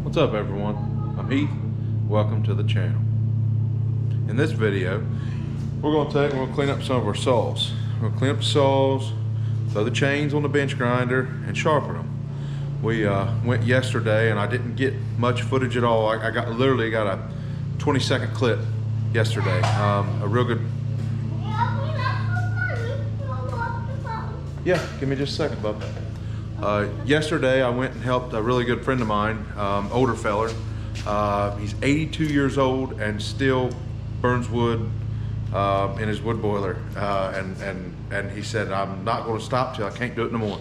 What's up, everyone? I'm Heath. Welcome to the channel. In this video, we're going to clean up some of our saws. We're going to clean up the saws, throw the chains on the bench grinder, and sharpen them. We went yesterday, and I didn't get much footage at all. I literally got a 20-second clip yesterday. A real good. Yeah, give me just a second, bub. Yesterday I went and helped a really good friend of mine, older feller. He's 82 years old and still burns wood in his wood boiler. And he said, I'm not going to stop till I can't do it no more.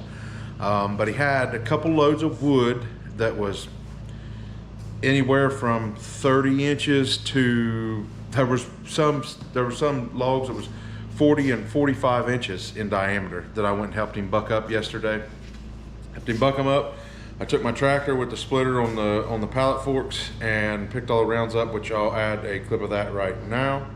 But he had a couple loads of wood that was anywhere from 30 inches to, there were some logs that was 40 and 45 inches in diameter that I went and helped him buck up yesterday. Helped him buck them up. I took my tractor with the splitter on the pallet forks and picked all the rounds up, which I'll add a clip of that right now.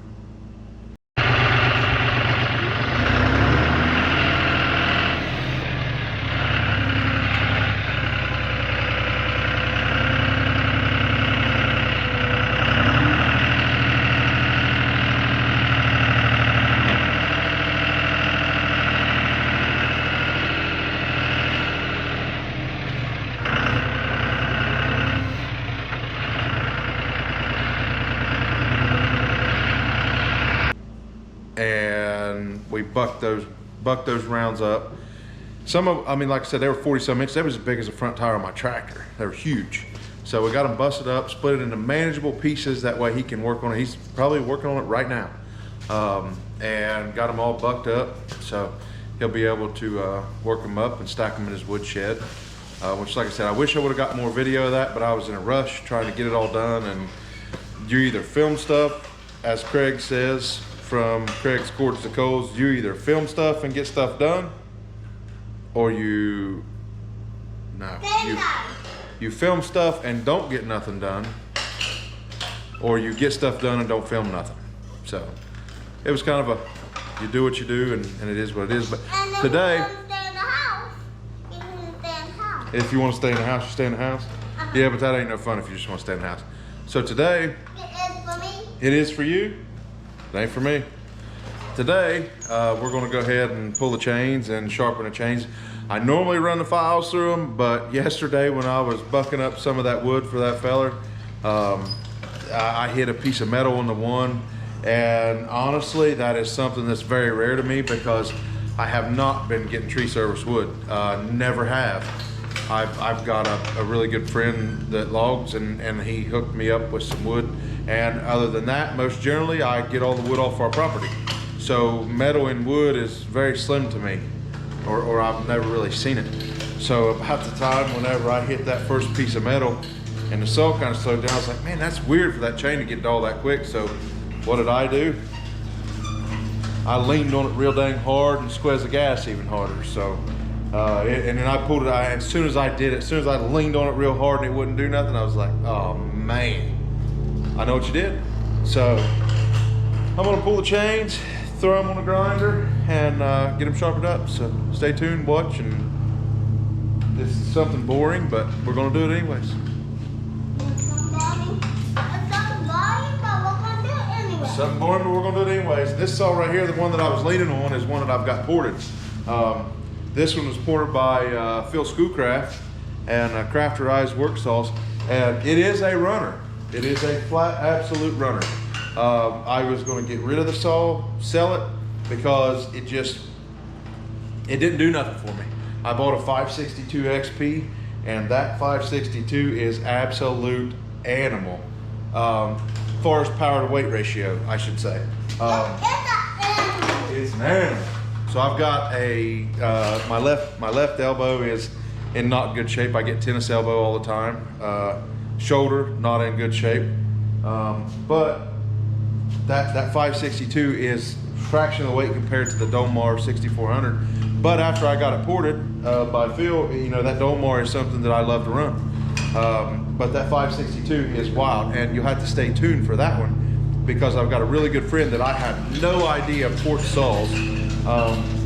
And we bucked those rounds up. Some of, I mean, like I said, they were 40-some inches. They was as big as the front tire on my tractor. They were huge. So we got them busted up, split it into manageable pieces. That way he can work on it. He's probably working on it right now. And got them all bucked up. So he'll be able to work them up and stack them in his wood shed. Which, like I said, I wish I would have got more video of that, but I was in a rush trying to get it all done. And you either film stuff, as Craig says, from Craig's Cords to Coals, you either film stuff and get stuff done, or you film stuff and don't get nothing done, or you get stuff done and don't film nothing. So it was kind of a, you do what you do, and it is what it is. But today, if you want to stay in the house, you stay in the house. Yeah, but that ain't no fun if you just want to stay in the house. So today, it is for you. It ain't for me. Today, we're gonna go ahead and pull the chains and sharpen the chains. I normally run the files through them, but yesterday when I was bucking up some of that wood for that feller, I hit a piece of metal on the one, and honestly, that is something that's very rare to me because I have not been getting tree service wood, never have. I've got a really good friend that logs, and he hooked me up with some wood. And other than that, most generally, I get all the wood off our property. So metal and wood is very slim to me, or I've never really seen it. So about the time whenever I hit that first piece of metal and the saw kind of slowed down, I was like, man, that's weird for that chain to get dull that quick. So what did I do? I leaned on it real dang hard and squeezed the gas even harder. So, and then I pulled it out. As soon as I did it, as soon as I leaned on it real hard and it wouldn't do nothing, I was like, oh man. I know what you did. So I'm gonna pull the chains, throw them on the grinder, and get them sharpened up. So stay tuned, watch, and this is something boring, but we're gonna do it anyways. Something boring, but we're gonna do it anyways. This saw right here, the one that I was leaning on, is one that I've got ported. This one was ported by Phil Schoolcraft and Crafterized Work Saws, and it is a runner. It is a flat, absolute runner. I was going to get rid of the saw, sell it, because it didn't do nothing for me. I bought a 562 XP, and that 562 is absolute animal. As far as power to weight ratio, I should say. It's an animal. So I've got a, my left elbow is in not good shape. I get tennis elbow all the time. Shoulder, not in good shape. But that 562 is fraction of the weight compared to the Domar 6400. But after I got it ported by Phil, you know, that Domar is something that I love to run. But that 562 is wild, and you'll have to stay tuned for that one because I've got a really good friend that I have no idea ports saws,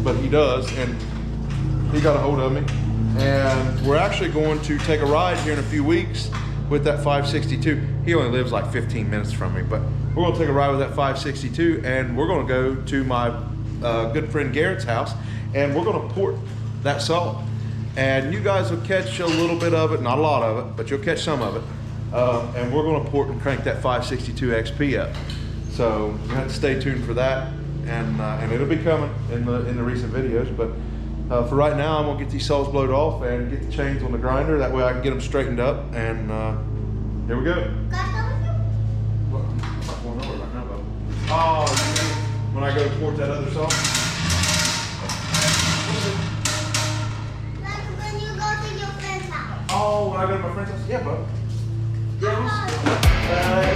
but he does, and he got a hold of me. And we're actually going to take a ride here in a few weeks with that 562. He only lives like 15 minutes from me, but we're gonna take a ride with that 562, and we're gonna go to my good friend Garrett's house, and we're gonna port that salt. And you guys will catch a little bit of it, not a lot of it, but you'll catch some of it. And we're gonna port and crank that 562 XP up. So you have to stay tuned for that, and it'll be coming in the recent videos. But for right now, I'm gonna get these saws blowed off and get the chains on the grinder. That way I can get them straightened up. And here we go. Oh, when I go to port that other saw. Like when you go to your friend's house. Oh, when I go to my friend's house? Yeah, bud. Yeah,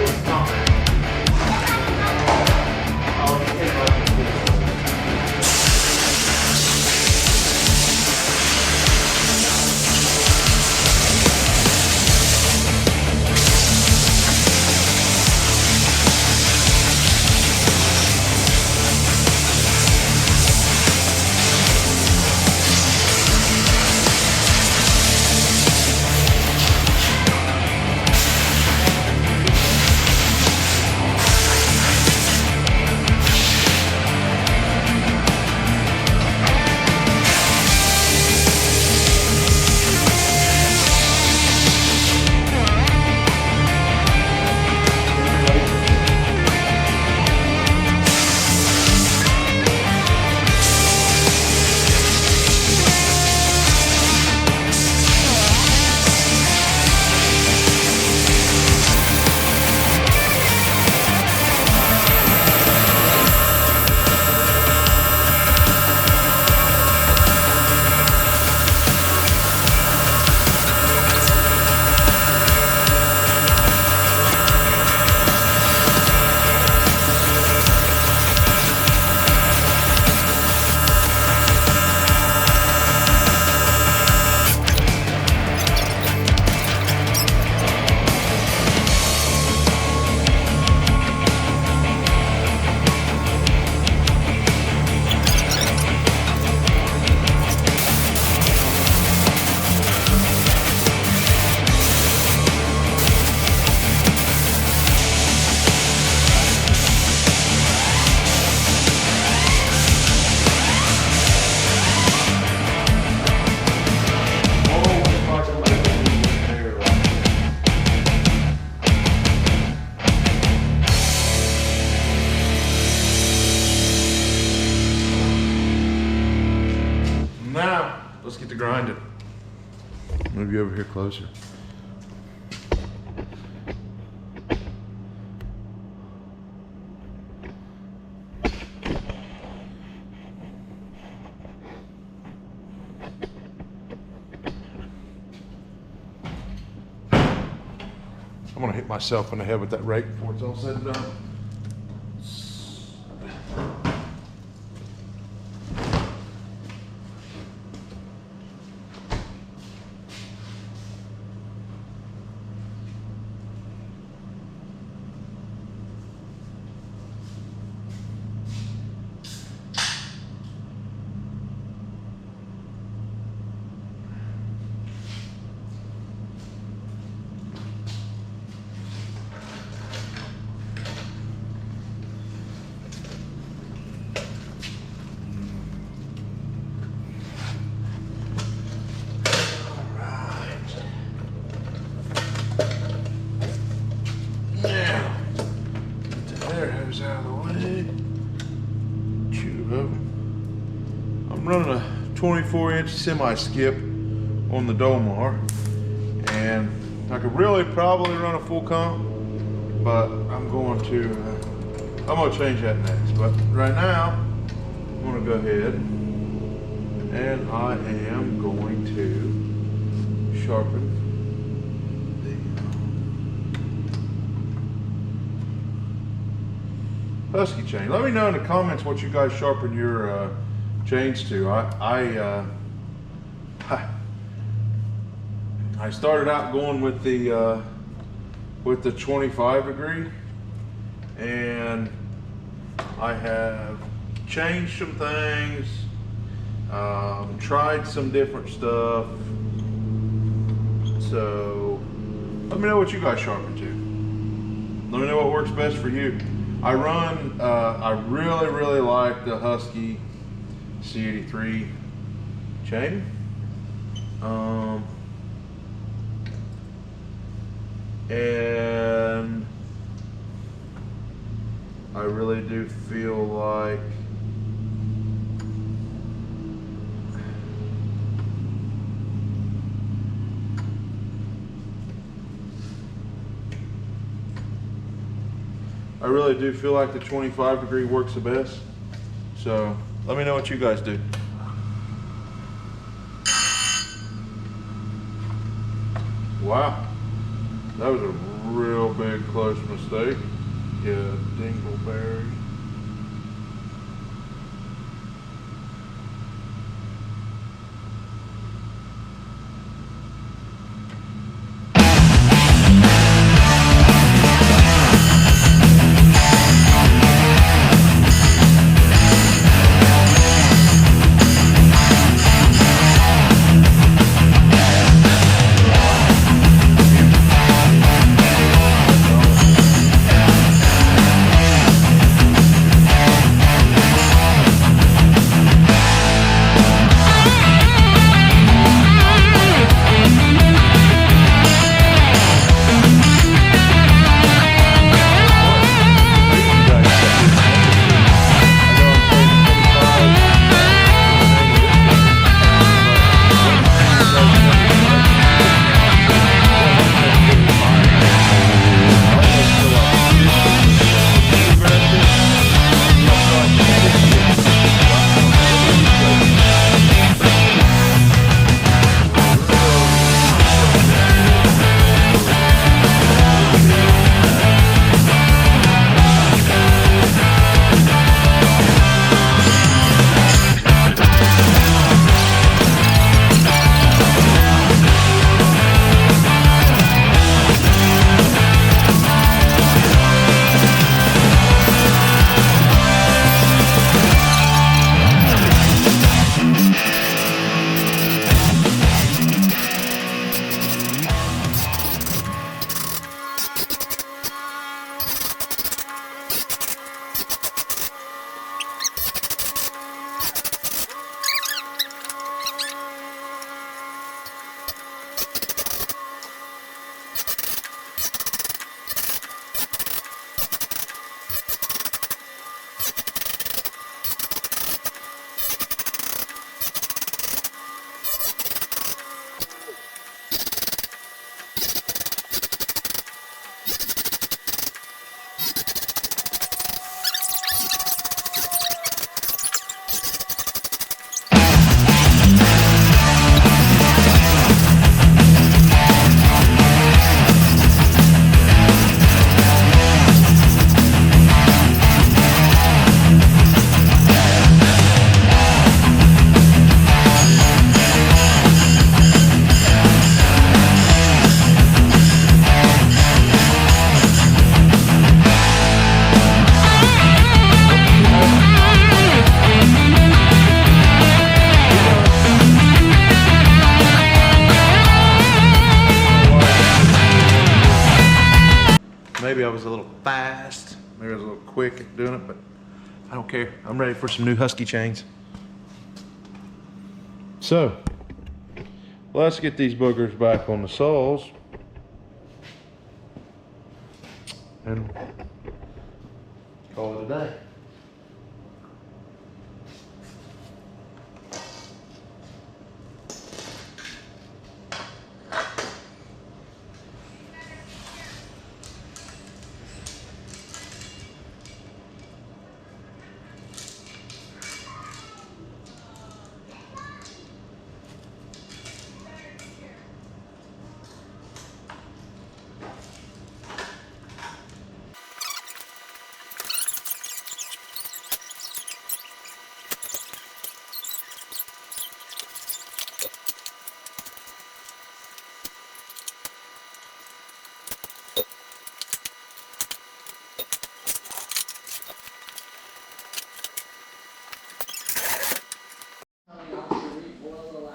Now, let's get to grinding. Move you over here closer. I'm gonna hit myself in the head with that rake before it's all said and done. Out of the way. Two of them. I'm running a 24-inch semi-skip on the Domar, and I could really probably run a full comp, but I'm going to change that next. But right now, I'm going to go ahead and I am going to sharpen Husky chain. Let me know in the comments what you guys sharpen your chains to. I started out going with the 25 degree, and I have changed some things, tried some different stuff. So Let me know what you guys sharpen to. Let me know what works best for you. I really like the Husky C83 chain. And I really do feel like the 25 degree works the best. So let me know what you guys do. Wow, that was a real big close mistake. Yeah, dingleberry. Maybe I was a little fast, maybe I was a little quick at doing it, but I don't care. I'm ready for some new Husky chains. So, let's get these boogers back on the saws and call it a day.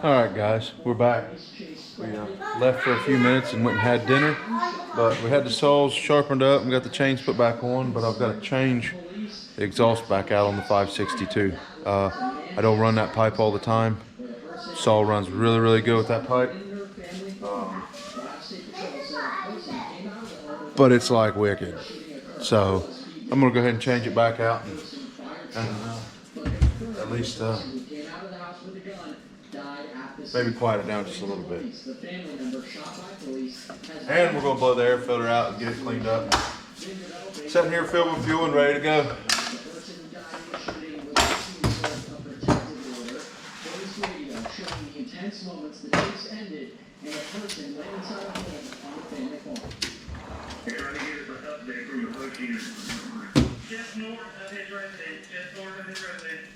All right, guys, we're back. We left for a few minutes and went and had dinner, but we had the saws sharpened up and got the chains put back on, but I've got to change the exhaust back out on the 562. I don't run that pipe all the time. Saw runs really, really good with that pipe. But it's like wicked. So I'm gonna go ahead and change it back out and at least maybe quiet it down just a little bit. And we're gonna blow the air filter out and get it cleaned up. Sitting here filled with fuel and ready to go. Moments the chase ended and a person went inside a home on the family farm. Here, right here is an update from the Husky. Just north of his residence. Just north of his residence.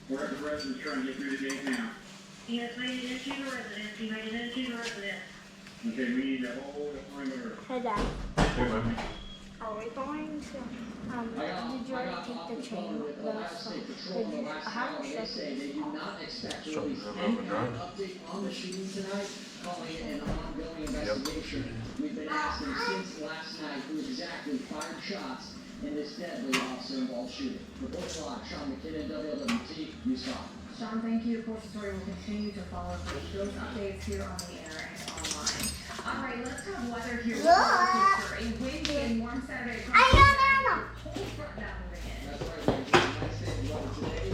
We're at the residence trying to get through the gate now. He has made it into the residence. He made it into the residence. Okay, we need to hold the perimeter. Hey, Dad. Hey, man. Are we going to, did you already take the chain? I haven't checked. They do not expect to release any kind of update on the shooting tonight, calling it an ongoing investigation. We've been asking since last night who exactly fired shots in this deadly officer-involved shooting. Report live, Sean McKinnon, WLWT, Utah. Sean, thank you. Of course, the story will continue to follow those updates here on the air and online. All right, let's have weather here. A windy and warm Saturday. I Cold front now moving in. That's right, ladies. United States weather today.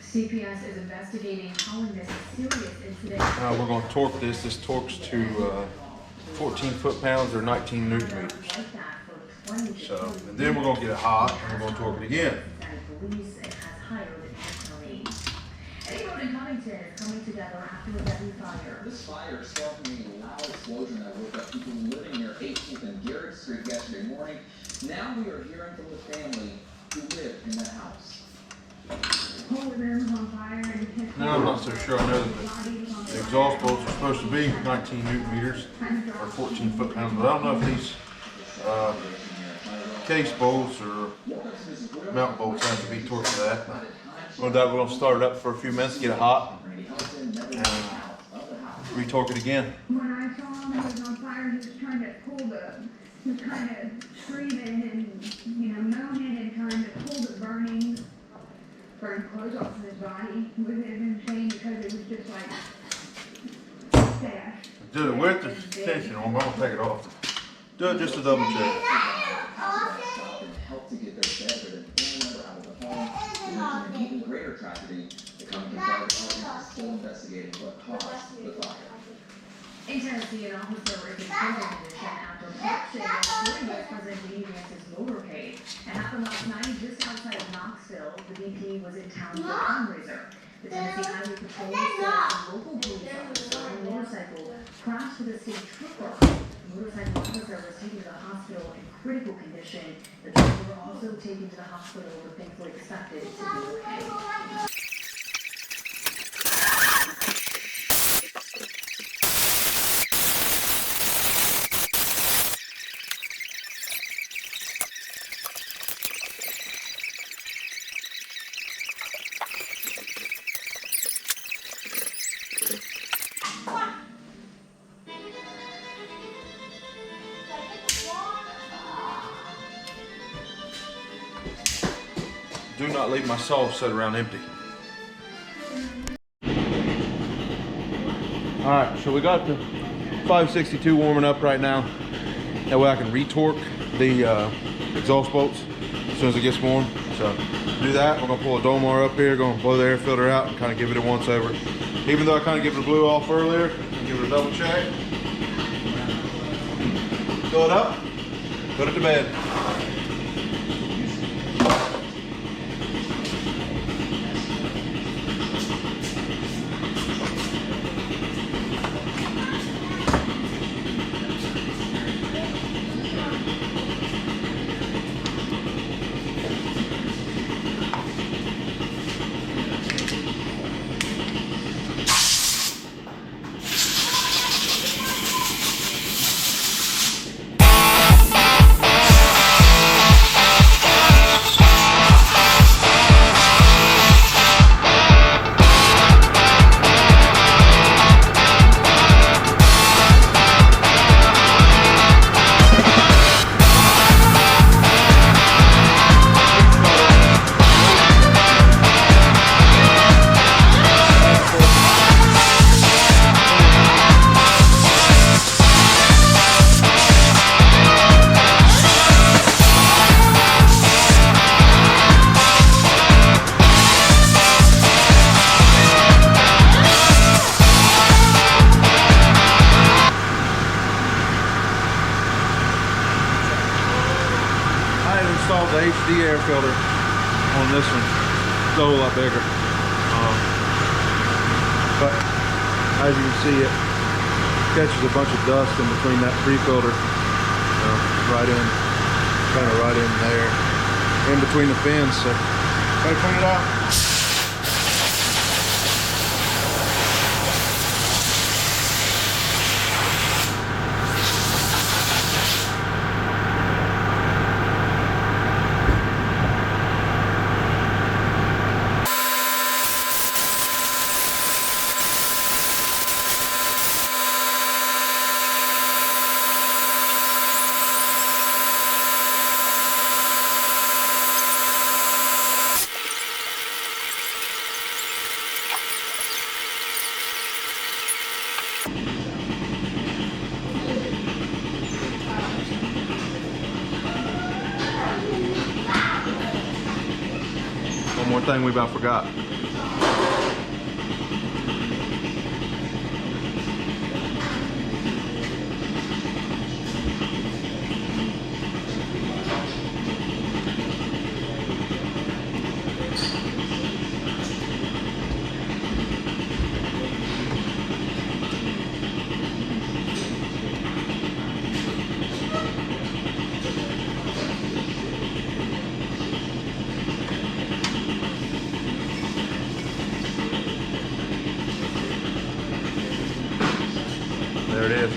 CPS is investigating calling this a serious incident. We're going to torque this. This torques to 14 foot-pounds or 19 newton meters. So, and then we're going to get it hot and we're going to torque it again. Any road in Covington is coming together after a deadly fire. This fire sparked a loud explosion that woke up people living near 18th and Garrett Street yesterday morning. Now we are hearing from the family who lived in that house. Whole room on fire and No, I'm not so sure. I know that the exhaust bolts are supposed to be 19 newton meters or 14 foot-pounds, but I don't know if these case bolts or mount bolts have to be torqued to that. We're going to start it up for a few minutes, get it hot, and re-torque it again. When I saw him, he was on fire, he was trying to pull he was kind of screaming and, moaning and trying to pull the burning clothes off of his body. It was insane because it was just like, fast. Do it with the tension on, I'm going to take it off. Do it just to double check. Help to get their bedridden family member out of the home. And an even greater tragedy, the Covington Fire Department is still investigating what caused the fire. In Tennessee, an officer is in prison condition after boxing during Vice President Bernie Neal's motorcade. It happened last night just outside of Knoxville. The VP was in town for a fundraiser. The Tennessee Highway Patrol said a local police officer on a motorcycle crashed with a state trooper. The motorcycle officer was taken to the hospital in critical condition. The driver was also taken to the hospital but thankfully expected to be okay. Do not leave my saw set around empty. Alright, so we got the 562 warming up right now. That way I can retorque the exhaust bolts as soon as it gets warm. So do that. We're gonna pull a Domar up here, gonna blow the air filter out and kind of give it a once over. Even though I kind of gave it a blew off earlier, give it a double check. Fill it up, put it to bed. air filter on this one. It's a whole lot bigger. But as you can see, it catches a bunch of dust in between that pre-filter, right in, kind of right in there, in between the fins. So gotta clean it out. One more thing we about forgot. There it is.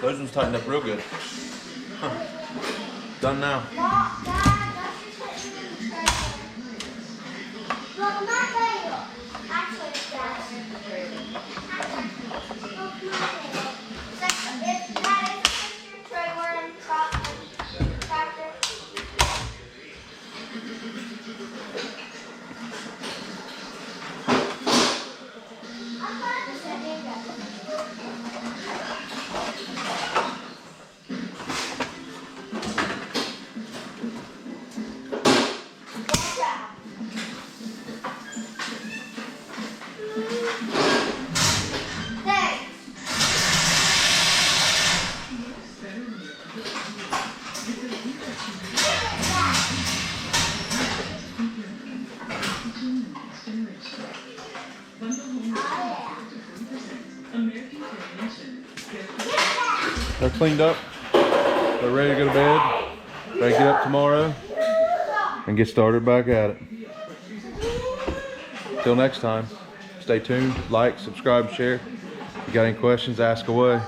Those ones tightened up real good. Huh. Done now. They're cleaned up. They're ready to go to bed. Ready to get up tomorrow and get started back at it. Till next time, stay tuned, like, subscribe, share. If you got any questions, ask away.